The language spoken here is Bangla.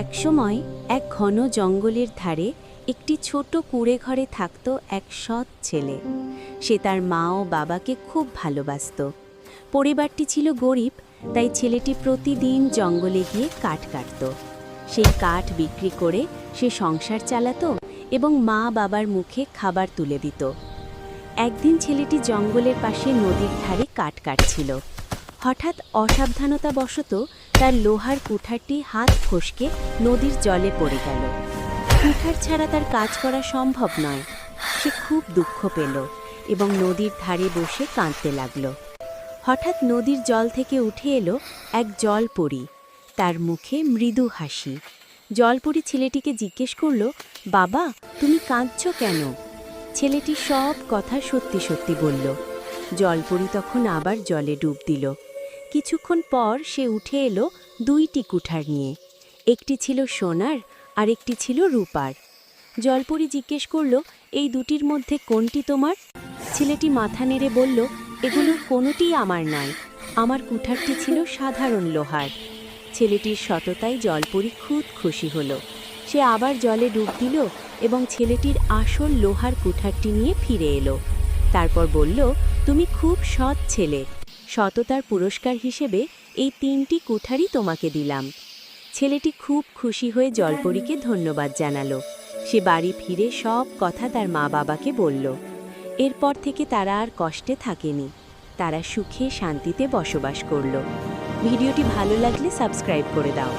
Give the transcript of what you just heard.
একসময় এক ঘন জঙ্গলের ধারে একটি ছোট কুঁড়ে ঘরে থাকত এক সৎ ছেলে। সে তার মা ও বাবাকে খুব ভালোবাসত। পরিবারটি ছিল গরিব, তাই ছেলেটি প্রতিদিন জঙ্গলে গিয়ে কাঠ কাটত। সেই কাঠ বিক্রি করে সে সংসার চালাতো এবং মা বাবার মুখে খাবার তুলে দিত। একদিন ছেলেটি জঙ্গলের পাশে নদীর ধারে কাঠ কাটছিল। হঠাৎ অসাবধানতাবশত তার লোহার কুঠারটি হাত ফসকে নদীর জলে পড়ে গেল। কুঠার ছাড়া তার কাজ করা সম্ভব নয়। সে খুব দুঃখ পেল এবং নদীর ধারে বসে কাঁদতে লাগল। হঠাৎ নদীর জল থেকে উঠে এলো এক জলপরী। তার মুখে মৃদু হাসি। জলপরী ছেলেটিকে জিজ্ঞেস করল, বাবা, তুমি কাঁদছ কেন? ছেলেটি সব কথা সত্যি সত্যি বলল। জলপরী তখন আবার জলে ডুব দিল। কিছুক্ষণ পর সে উঠে এলো দুইটি কুঠার নিয়ে। একটি ছিল সোনার আর একটি ছিল রূপার। জলপরী জিজ্ঞেস করল, এই দুটির মধ্যে কোনটি তোমার? ছেলেটি মাথা নেড়ে বলল, এগুলোর কোনোটিই আমার নয়। আমার কুঠারটি ছিল সাধারণ লোহার। ছেলেটির সততায় জলপরী খুব খুশি হলো। সে আবার জলে ডুব দিল এবং ছেলেটির আসল লোহার কুঠারটি নিয়ে ফিরে এলো। তারপর বলল, তুমি খুব সৎ ছেলে। সততার পুরস্কার হিসেবে এই 3টি কুঠারই তোমাকে দিলাম। ছেলেটি খুব খুশি হয়ে জলপরীকে ধন্যবাদ জানালো। সে বাড়ি ফিরে সব কথা তার মা বাবাকে বলল। এরপর থেকে তারা আর কষ্টে থাকেনি। তারা সুখে শান্তিতে বসবাস করল। ভিডিওটি ভালো লাগলে সাবস্ক্রাইব করে দাও।